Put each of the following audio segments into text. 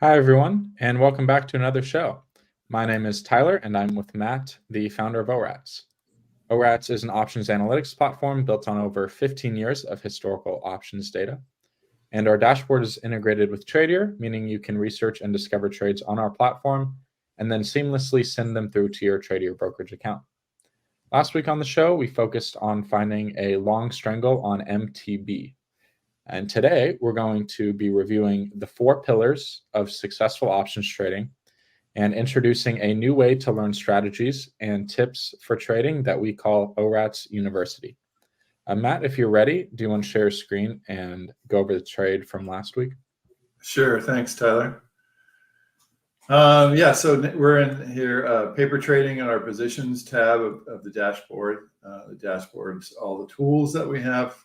Hi, everyone, and welcome back to another show. My name is Tyler, and I'm with Matt, the founder of ORATS. ORATS is an options analytics platform built on over 15 years of historical options data. And our dashboard is integrated with Tradier, meaning you can research and discover trades on our platform and then seamlessly send them through to your Tradier brokerage account. Last week on the show, we focused on finding a long strangle on MTB. And today we're going to be reviewing the 4 pillars of successful options trading and introducing a new way to learn strategies and tips for trading that we call ORATS University. Matt, if you're ready, do you want to share your screen and go over the trade from last week? Sure. Thanks, Tyler. So we're in here, paper trading in our positions tab of the dashboard. The dashboard's all the tools that we have.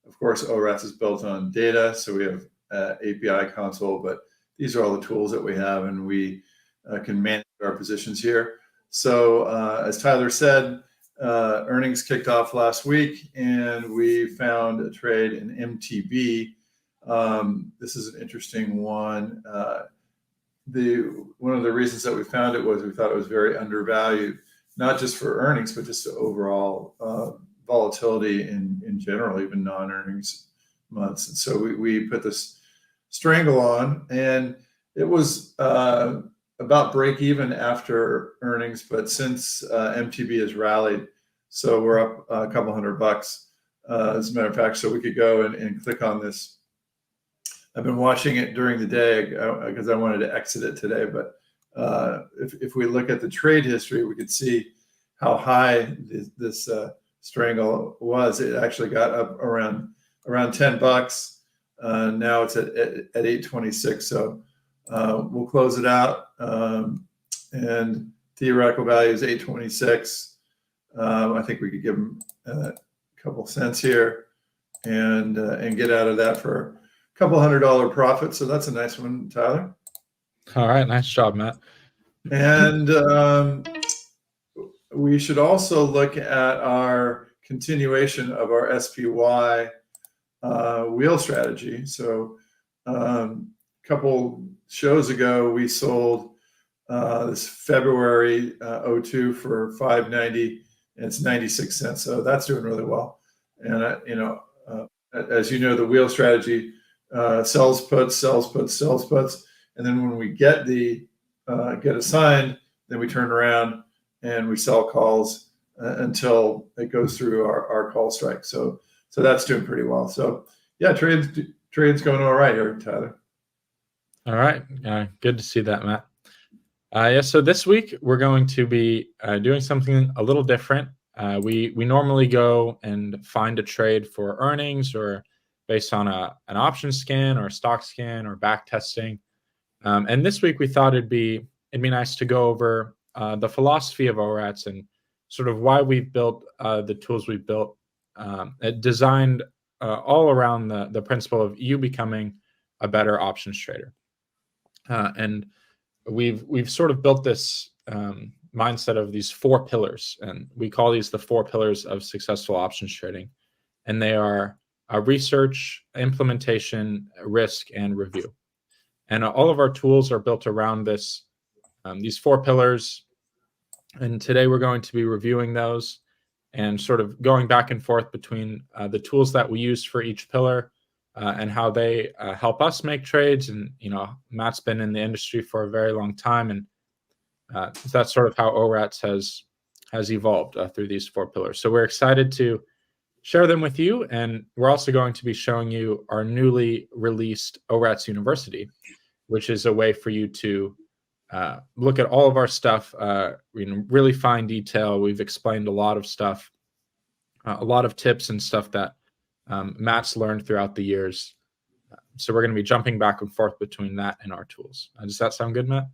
Of course, ORATS is built on data, so we have API console, but these are all the tools that we have, and we can manage our positions here. So as Tyler said, earnings kicked off last week, and we found a trade in MTB. This is an interesting one. One of the reasons that we found it was we thought it was very undervalued, not just for earnings, but just overall volatility in general, even non-earnings months. And so we put this strangle on, and it was about break even after earnings, but since MTB has rallied, so we're up a couple $100 as a matter of fact. So we could go and click on this. I've been watching it during the day because I wanted to exit it today, but if we look at the trade history, we could see how high this strangle was. It actually got up around $10. Now it's at 826. So we'll close it out. And theoretical value is 826. I think we could give them a couple cents here and get out of that for a couple $100 profit. So that's a nice one, Tyler. All right, nice job, Matt. And we should also look at our continuation of our SPY wheel strategy. So a couple shows ago, we sold this February 02 for $5.90, and it's 96 cents. So that's doing really well. And as you know, the wheel strategy sells puts, sells puts, sells puts, and then when we get assigned, then we turn around and we sell calls until it goes through our call strike. So that's doing pretty well. So yeah, trade's going all right here, Tyler. All right, good to see that, Matt. So this week we're going to be doing something a little different. We normally go and find a trade for earnings or based on an option scan or a stock scan or back testing. And this week we thought it'd be nice to go over the philosophy of ORATS and sort of why we've built the tools we've built, designed all around the principle of you becoming a better options trader. And we've sort of built this mindset of these 4 pillars, and we call these the 4 pillars of successful options trading. And they are research, implementation, risk, and review. And all of our tools are built around these 4 pillars. And today we're going to be reviewing those and sort of going back and forth between the tools that we use for each pillar and how they help us make trades. And, Matt's been in the industry for a very long time, and that's sort of how ORATS has evolved through these 4 pillars. So we're excited to share them with you, and we're also going to be showing you our newly released ORATS University, which is a way for you to look at all of our stuff, really fine detail. We've explained a lot of stuff, a lot of tips and stuff that Matt's learned throughout the years. So we're going to be jumping back and forth between that and our tools. Does that sound good, Matt?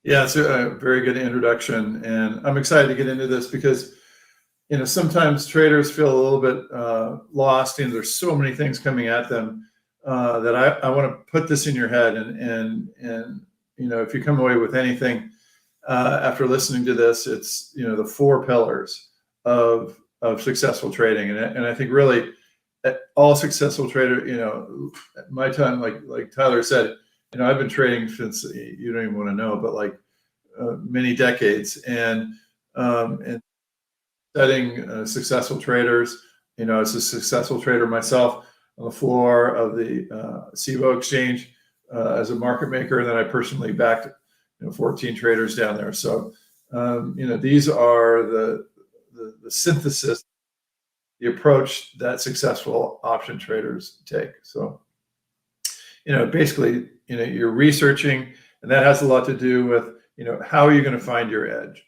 Yeah, it's a very good introduction, and I'm excited to get into this because sometimes traders feel a little bit lost, and there's so many things coming at them that I want to put this in your head, and if you come away with anything after listening to this, it's the 4 pillars of successful trading, and I think really all successful trader, at my time, like Tyler said, I've been trading since, you don't even want to know, but like many decades, and studying successful traders. As a successful trader myself on the floor of the SIBO exchange as a market maker, and then I personally backed 14 traders down there. So these are the synthesis, the approach that successful option traders take. So basically you're researching, and that has a lot to do with how are you going to find your edge.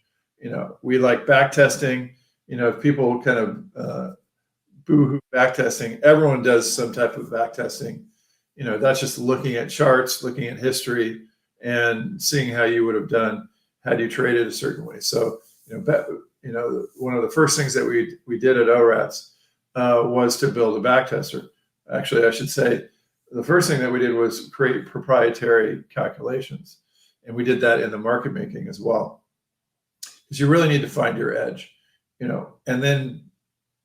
We like back testing. If people kind of boo-hoo back testing, everyone does some type of back testing. That's just looking at charts, looking at history, and seeing how you would have done had you traded a certain way. So one of the first things that we did at ORATS was to build a back tester. Actually, I should say the first thing that we did was create proprietary calculations, and we did that in the market making as well, because you really need to find your edge. And then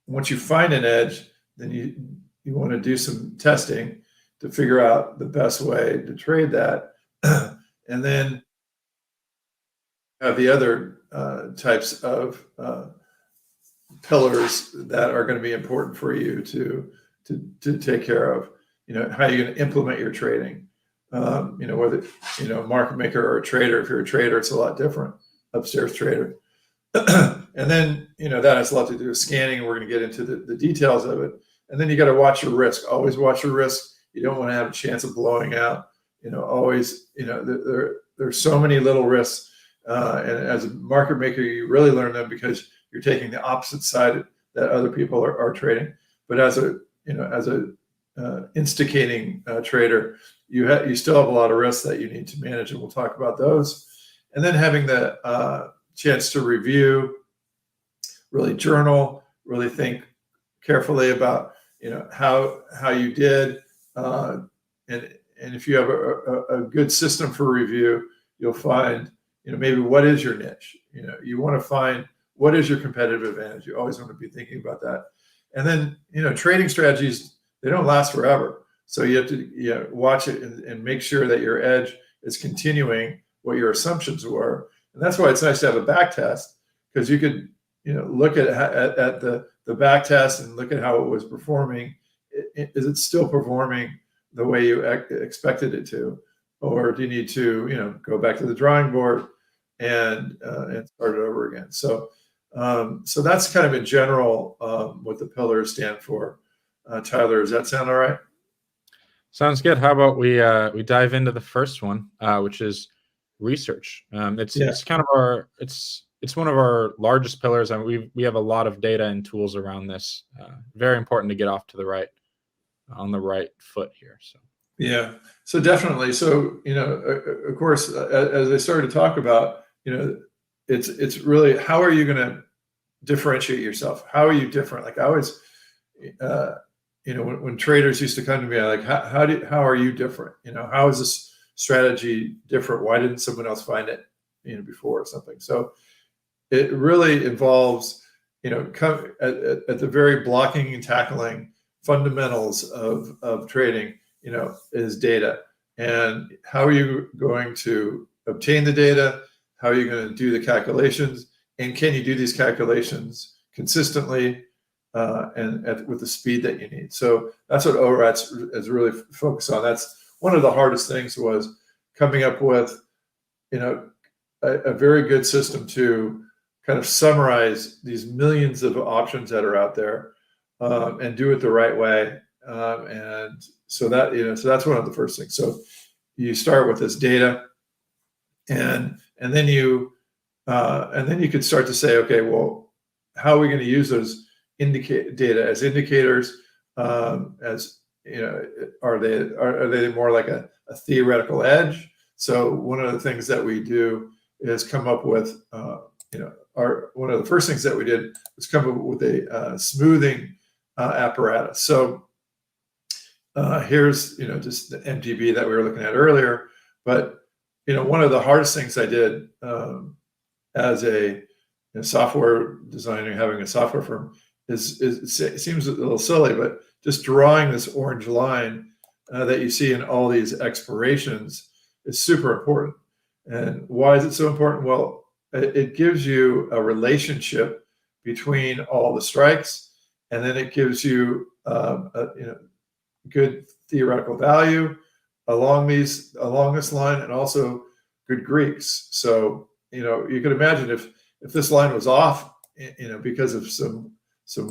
once you find an edge, then you want to do some testing to figure out the best way to trade that. And then have the other types of pillars that are going to be important for you to take care of. How you're going to implement your trading. Whether market maker or a trader. If you're a trader, it's a lot different. Upstairs trader. And then, that has a lot to do with scanning. We're going to get into the details of it. And then you got to watch your risk. Always watch your risk. You don't want to have a chance of blowing out. Always, there's so many little risks. And as a market maker, you really learn them because you're taking the opposite side that other people are trading. But as a instigating trader, you still have a lot of risks that you need to manage, and we'll talk about those. And then having the chance to review, really journal, really think carefully about how you did, and if you have a good system for review, you'll find maybe what is your niche. You want to find what is your competitive advantage. You always want to be thinking about that. And then trading strategies, they don't last forever, so you have to watch it and make sure that your edge is continuing what your assumptions were. And that's why it's nice to have a back test, because you could look at the back test and look at how it was performing. Is it still performing the way you expected it to, or do you need to go back to the drawing board and start it over again? So that's kind of in general what the pillars stand for. Tyler, does that sound all right? Sounds good. How about we dive into the first one, which is research. It's kind of it's one of our largest pillars, and we have a lot of data and tools around this. Very important to get off to on the right foot here. So definitely. So of course, as I started to talk about, it's really, how are you going to differentiate yourself? How are you different? Like I always, when traders used to come to me, I'm like, how are you different? How is this strategy different? Why didn't someone else find it before or something? So it really involves at the very blocking and tackling fundamentals of trading is data. And how are you going to obtain the data? How are you going to do the calculations? And can you do these calculations consistently and with the speed that you need? So that's what ORATS is really focused on. That's one of the hardest things, was coming up with a very good system to kind of summarize these millions of options that are out there and do it the right way. And so that's one of the first things. So you start with this data, and then you could start to say, okay, well, how are we going to use those data as indicators? As are they more like a theoretical edge? So one of the things that we do is come up with one of the first things that we did was come up with a smoothing apparatus. So here's just the MTB that we were looking at earlier. But one of the hardest things I did as a software designer, having a software firm, it seems a little silly, but just drawing this orange line that you see in all these expirations is super important. And why is it so important? Well, it gives you a relationship between all the strikes, and then it gives you good theoretical value along this line, and also good Greeks. So you can imagine if this line was off, because of some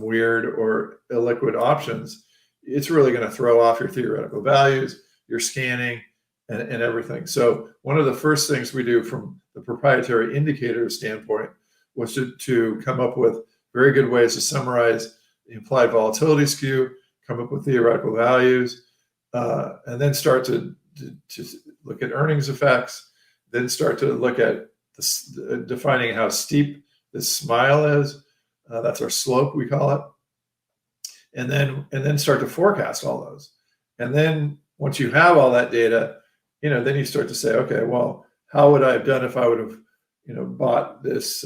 weird or illiquid options, it's really going to throw off your theoretical values, your scanning, and everything. So one of the first things we do from the proprietary indicator standpoint was to come up with very good ways to summarize the implied volatility skew, come up with theoretical values, and then start to look at earnings effects, then start to look at defining how steep this smile is. That's our slope, we call it. And then start to forecast all those. And then once you have all that data, then you start to say, okay, well, how would I have done if I would have, bought this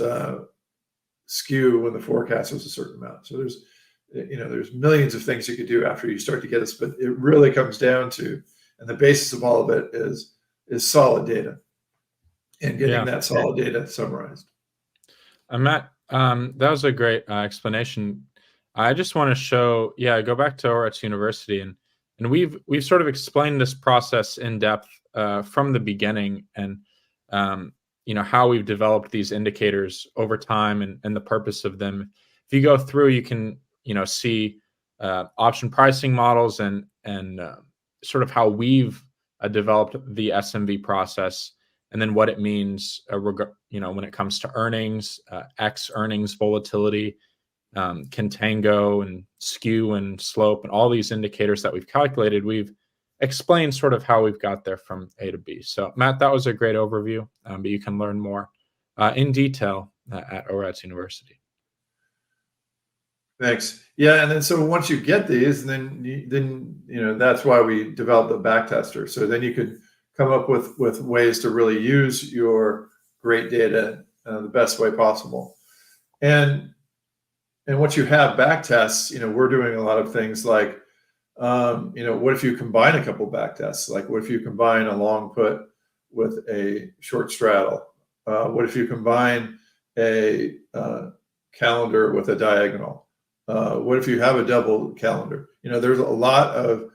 skew when the forecast was a certain amount? So there's millions of things you could do after you start to get this, but it really comes down to, and the basis of all of it is solid data and getting that solid data summarized. Matt, that was a great explanation. I just want to show, go back to ORATS University, and we've sort of explained this process in depth from the beginning, and how we've developed these indicators over time and the purpose of them. If you go through, you can see option pricing models and sort of how we've developed the SMV process, and then what it means when it comes to earnings, X earnings volatility, contango and skew and slope, and all these indicators that we've calculated. We've explained sort of how we've got there from A to B. So Matt, that was a great overview, but you can learn more in detail at ORATS University. Thanks. Yeah, and then so once you get these, then that's why we developed the backtester. So then you could come up with ways to really use your great data the best way possible. And once you have backtests, we're doing a lot of things like, what if you combine a couple backtests? Like, what if you combine a long put with a short straddle? What if you combine a calendar with a diagonal? What if you have a double calendar? There's a lot of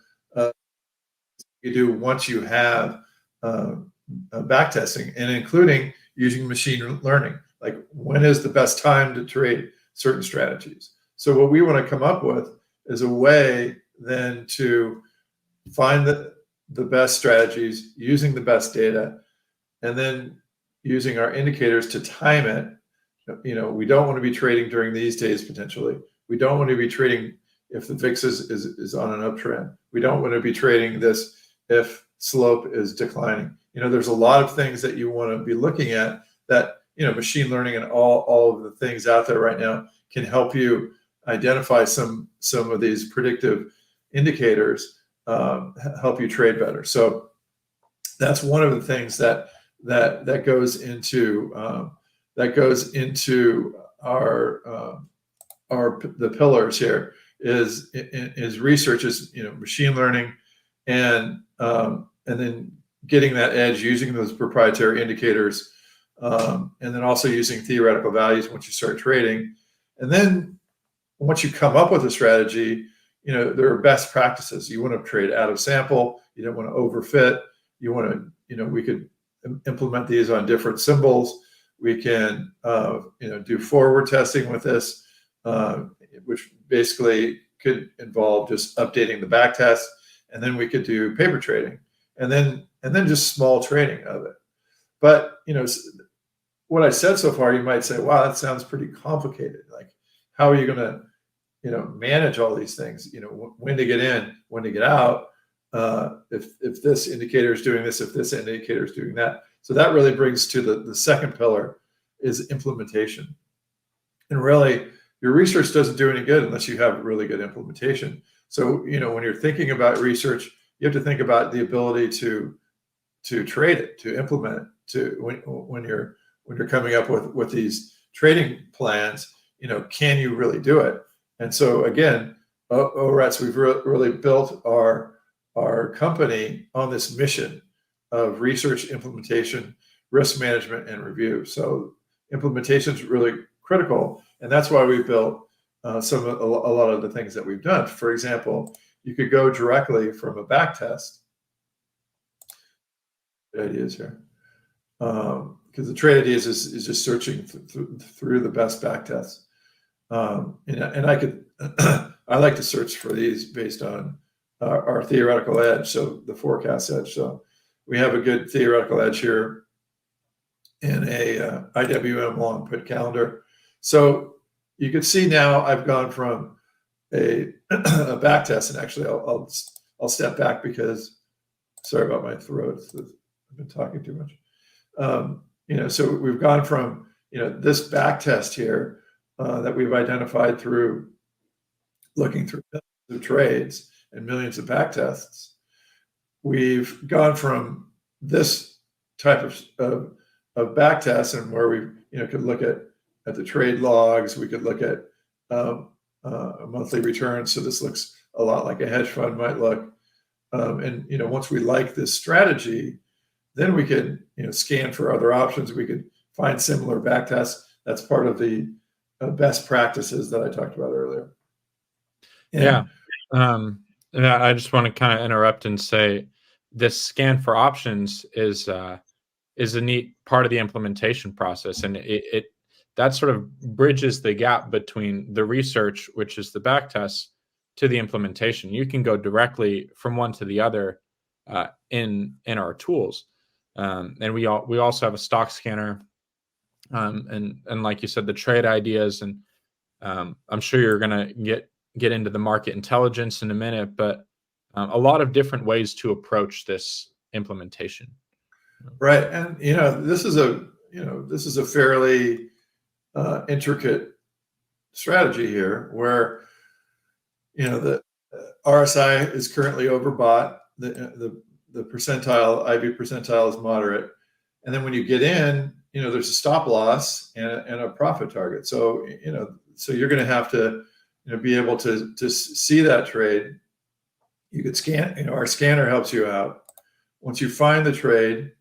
you do once you have backtesting, and including using machine learning. Like, when is the best time to trade certain strategies? So what we want to come up with is a way then to find the best strategies using the best data, and then using our indicators to time it. We don't want to be trading during these days potentially. We don't want to be trading if the VIX is on an uptrend. We don't want to be trading this if slope is declining. There's a lot of things that you want to be looking at that, machine learning and all of the things out there right now can help you identify some of these predictive indicators, help you trade better. So that's one of the things that goes into the pillars here is research, is machine learning, and then getting that edge using those proprietary indicators, and then also using theoretical values once you start trading. And then once you come up with a strategy, there are best practices. You want to trade out of sample. You don't want to overfit. You want to, we could implement these on different symbols. We can, do forward testing with this, which basically could involve just updating the back test, and then we could do paper trading, and then just small trading of it. But what I said so far, you might say, wow, that sounds pretty complicated. Like, how are you going to manage all these things? When to get in, when to get out, if this indicator is doing this, if this indicator is doing that. So that really brings to the second pillar, is implementation. And really, your research doesn't do any good unless you have really good implementation. So when you're thinking about research, you have to think about the ability to trade it, to implement it, to when you're coming up with these trading plans, can you really do it? And so again, ORATS, we've really built our our company on this mission of research, implementation, risk management, and review. So implementation is really critical, and that's why we built a lot of the things that we've done. For example, you could go directly from a back test. The ideas here, because the trade ideas is just searching through the best back tests, and I could I like to search for these based on our theoretical edge, so the forecast edge. So we have a good theoretical edge here in a IWM long put calendar. So you can see now I've gone from a back test, and actually I'll step back because, sorry about my throat. I've been talking too much. So we've gone from this back test here that we've identified through looking through the trades and millions of back tests. We've gone from this type of back tests, and where we could look at the trade logs. We could look at a monthly return. So this looks a lot like a hedge fund might look. And once we like this strategy, then we could scan for other options. We could find similar back tests. That's part of the best practices that I talked about earlier. And I just want to kind of interrupt and say this scan for options is a neat part of the implementation process, and it that sort of bridges the gap between the research, which is the back test, to the implementation. You can go directly from one to the other in our tools, and we also have a stock scanner, and like you said, the trade ideas, and I'm sure you're going to get into the market intelligence in a minute, but a lot of different ways to approach this implementation. Right, and this is a fairly intricate strategy here, where the RSI is currently overbought. The percentile, IB percentile, is moderate, and then when you get in, there's a stop loss and a profit target. So so you're going to have to be able to see that trade. You could scan. Our scanner helps you out. Once you find the trade,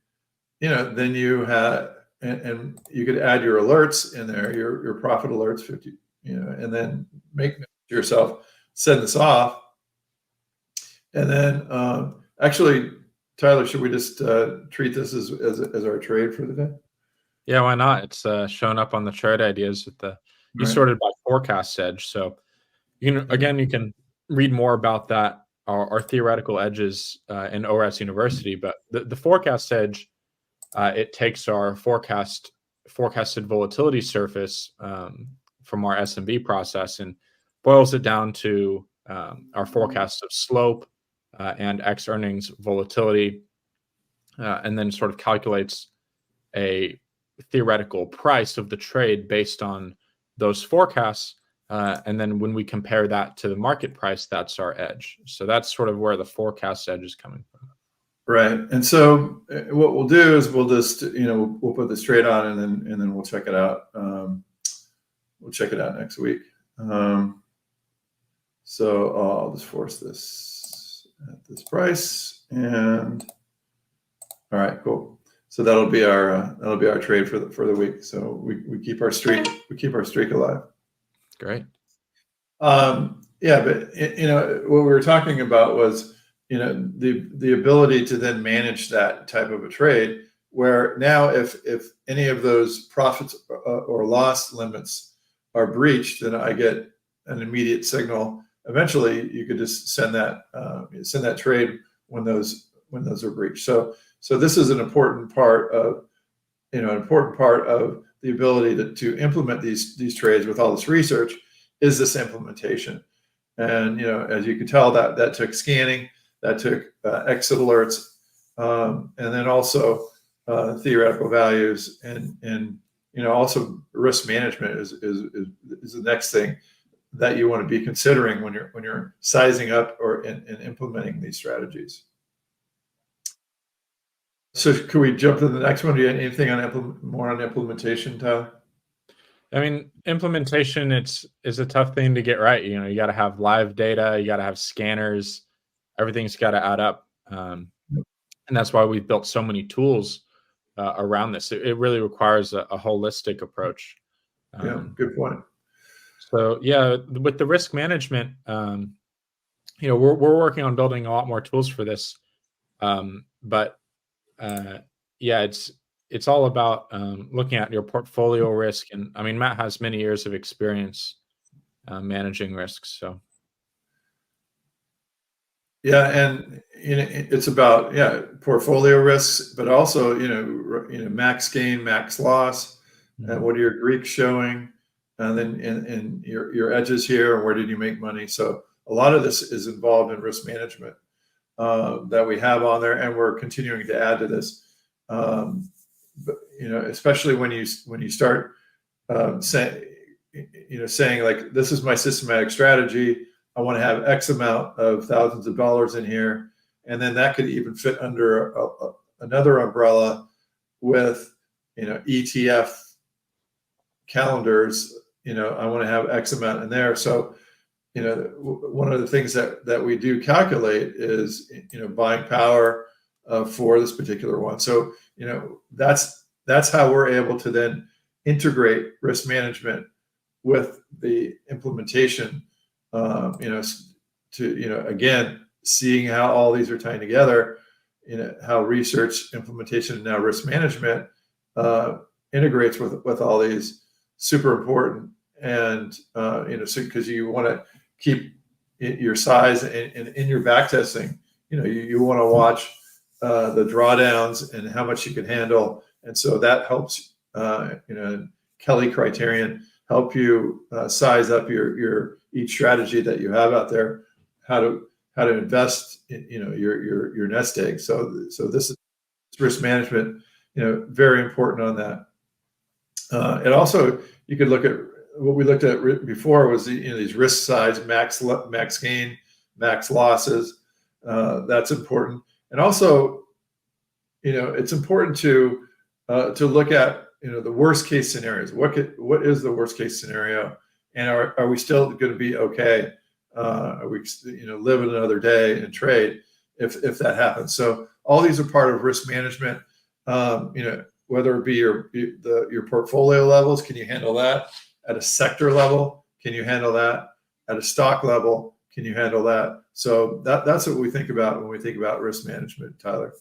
then you have, and you could add your alerts in there, your profit alerts, 50, and then make yourself send this off. And then actually, Tyler, should we just treat this as our trade for the day? Yeah, why not? It's showing up on the trade ideas with you sorted by forecast edge. So you can read more about that, our theoretical edges in ORATS University. But the forecast edge, it takes our forecasted volatility surface from our S&B process and boils it down to our forecast of slope and X earnings volatility, and then sort of calculates a theoretical price of the trade based on those forecasts. And then when we compare that to the market price, that's our edge. So that's sort of where the forecast edge is coming from. Right. And so what we'll do is we'll just, we'll put this trade on, and then we'll check it out. We'll check it out next week. So I'll just force this at this price, and all right, cool. So that'll be our trade for the week. So we keep our streak alive. Great. Yeah, but what we were talking about was the ability to then manage that type of a trade, where now if any of those profits or loss limits are breached, then I get an immediate signal. Eventually, you could just send that trade when those are breached. So this is an important part of the ability to implement these trades with all this research, is this implementation. And as you can tell, that took scanning, that took exit alerts, and then also theoretical values, and also risk management is the next thing that you want to be considering when you're sizing up or implementing these strategies. So could we jump to the next one? Do you have anything more on implementation, Tyler? I mean, implementation is a tough thing to get right. You got to have live data, you got to have scanners, everything's got to add up. And that's why we've built so many tools around this. It really requires a holistic approach. Yeah, good point. So yeah, with the risk management, we're working on building a lot more tools for this. But yeah, it's all about looking at your portfolio risk, and I mean, Matt has many years of experience managing risks. So yeah, and it's about portfolio risks, but also max gain, max loss, and what are your Greeks showing, and then in your edges here, and where did you make money? So a lot of this is involved in risk management that we have on there, and we're continuing to add to this. But especially when you start saying like, this is my systematic strategy. I want to have X amount of thousands of dollars in here, and then that could even fit under another umbrella with ETF calendars. I want to have X amount in there. So one of the things that we do calculate is buying power for this particular one. So that's how we're able to then integrate risk management with the implementation. To again, seeing how all these are tying together, how research, implementation, and now risk management integrates with all these, super important. And because you want to keep your size in your back testing, you want to watch the drawdowns and how much you can handle, and so that helps. Kelly criterion help you size up your each strategy that you have out there, how to invest in your nest egg. So this is risk management, very important on that. And also you could look at what we looked at before was these risk size, max gain, max losses. That's important, and also it's important to look at the worst case scenarios. What is the worst case scenario, and are we still going to be okay? Are we live another day and trade if that happens? So all these are part of risk management. Whether it be your portfolio levels, can you handle that? At a sector level, can you handle that? At a stock level, can you handle that? So that's what we think about when we think about risk management, Tyler.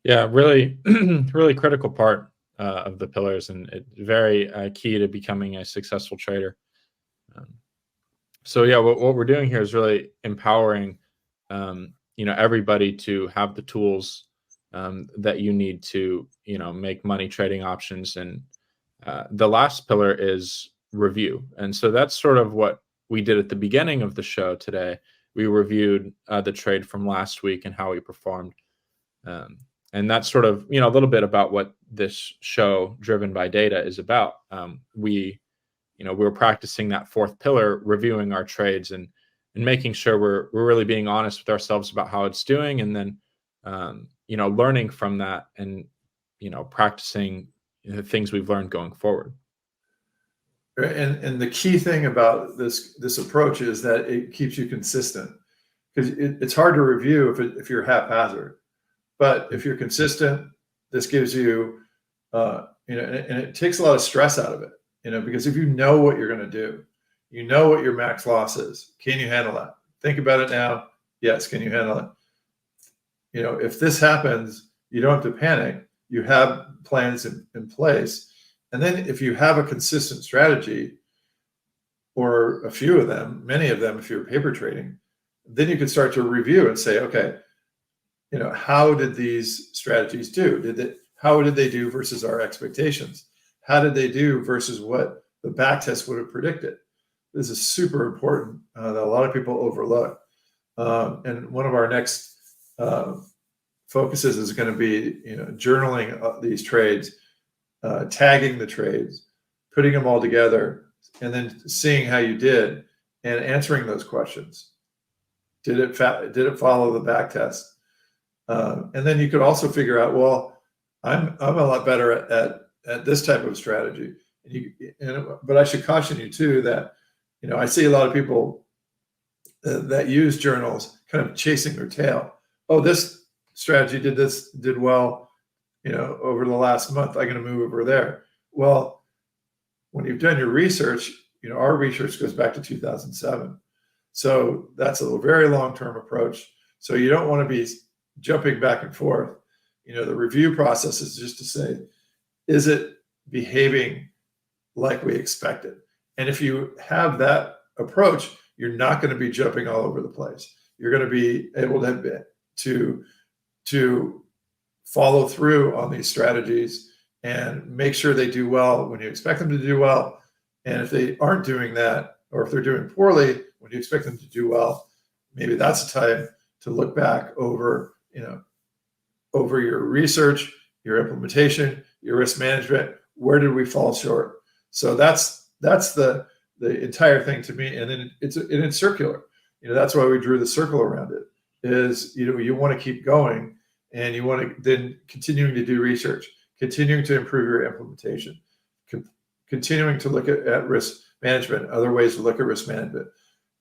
Yeah, really, really critical part of the pillars, and very key to becoming a successful trader. So yeah, what we're doing here is really empowering, everybody to have the tools that you need to, make money trading options. And the last pillar is review. And so that's sort of what we did at the beginning of the show today. We reviewed the trade from last week and how we performed. And that's sort of, a little bit about what this show, Driven by Data, is about. We're practicing that fourth pillar, reviewing our trades and making sure we're really being honest with ourselves about how it's doing, and then learning from that and practicing the things we've learned going forward. And the key thing about this approach is that it keeps you consistent, because it's hard to review if you're haphazard. But if you're consistent, this gives you, and it takes a lot of stress out of it, because if you know what you're going to do, what your max loss is, can you handle that? Think about it now. Yes, can you handle it? If this happens, you don't have to panic. You have plans in place. And then if you have a consistent strategy, or a few of them, many of them, if you're paper trading, then you can start to review and say, okay, how did these strategies do? How did they do versus our expectations? How did they do versus what the backtest would have predicted? This is super important that a lot of people overlook. And one of our next focuses is going to be, journaling these trades, tagging the trades, putting them all together, and then seeing how you did and answering those questions. Did it follow the backtest? And then you could also figure out, well, I'm a lot better at this type of strategy. But I should caution you too that I see a lot of people that use journals kind of chasing their tail. Oh, this strategy did well, over the last month. I'm going to move over there. Well, when you've done your research, our research goes back to 2007. So that's a very long-term approach. So you don't want to be jumping back and forth. The review process is just to say, is it behaving like we expected? And if you have that approach, you're not going to be jumping all over the place. You're going to be able to follow through on these strategies and make sure they do well when you expect them to do well. And if they aren't doing that, or if they're doing poorly when you expect them to do well, maybe that's a time to look back over your research, your implementation, your risk management. Where did we fall short? So that's the entire thing to me. And then it's circular. That's why we drew the circle around it. Is you want to keep going, and you want to then continuing to do research, continuing to improve your implementation, continuing to look at risk management, other ways to look at risk management,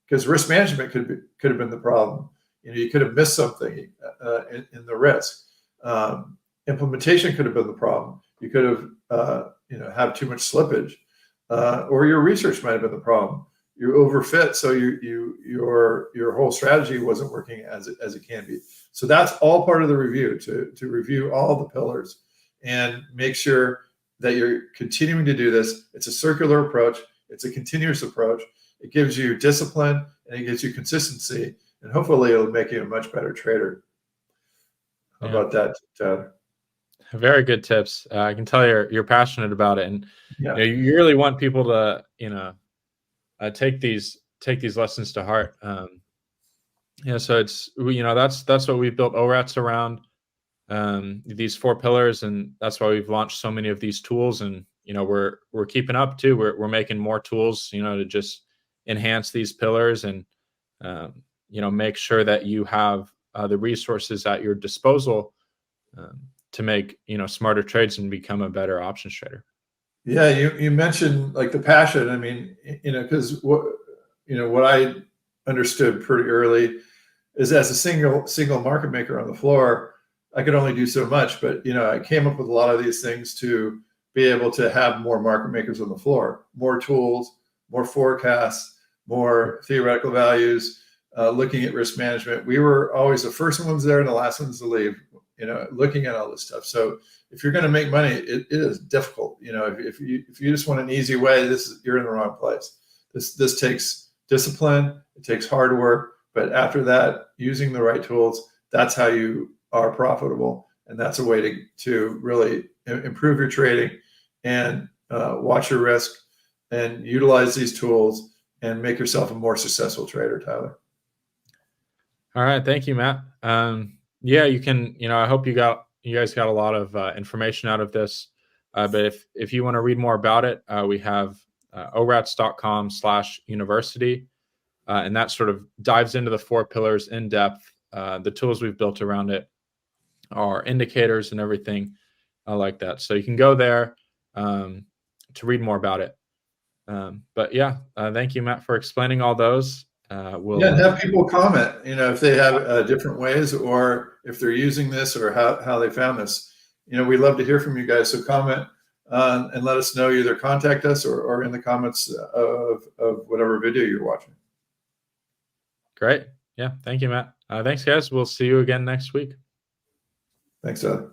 because risk management could have been the problem. You could have missed something in the risk. Implementation could have been the problem. You could have have too much slippage, or your research might have been the problem. You overfit, so your whole strategy wasn't working as it can be. So that's all part of the review, to review all the pillars and make sure that you're continuing to do this. It's a circular approach. It's a continuous approach. It gives you discipline, and it gives you consistency, and hopefully it'll make you a much better trader. How about that, Tyler? Very good tips. I can tell you're passionate about it, and you really want people to take these lessons to heart. So it's that's what we've built ORATS around, these 4 pillars, and that's why we've launched so many of these tools. And we're keeping up too. We're making more tools, to just enhance these pillars and make sure that you have the resources at your disposal to make smarter trades and become a better options trader. Yeah, you mentioned like the passion. I mean, because what I understood pretty early is, as a single market maker on the floor, I could only do so much. But I came up with a lot of these things to be able to have more market makers on the floor, more tools, more forecasts, more theoretical values, looking at risk management. We were always the first ones there and the last ones to leave, looking at all this stuff. So if you're going to make money, it is difficult. If you just want an easy way, you're in the wrong place. This takes discipline. It takes hard work. But after that, using the right tools, that's how you are profitable. And that's a way to really improve your trading and watch your risk and utilize these tools and make yourself a more successful trader, Tyler. All right. Thank you, Matt. You can, I hope you guys got a lot of information out of this. But if you want to read more about it, we have orats.com/university. And that sort of dives into the 4 pillars in depth. The tools we've built around it are indicators and everything like that. So you can go there to read more about it. Thank you, Matt, for explaining all those. And have people comment, if they have different ways, or if they're using this, or how they found this. We love to hear from you guys. So comment and let us know. Either contact us or in the comments of whatever video you're watching. Great. Yeah. Thank you, Matt. Thanks, guys. We'll see you again next week. Thanks, Ed.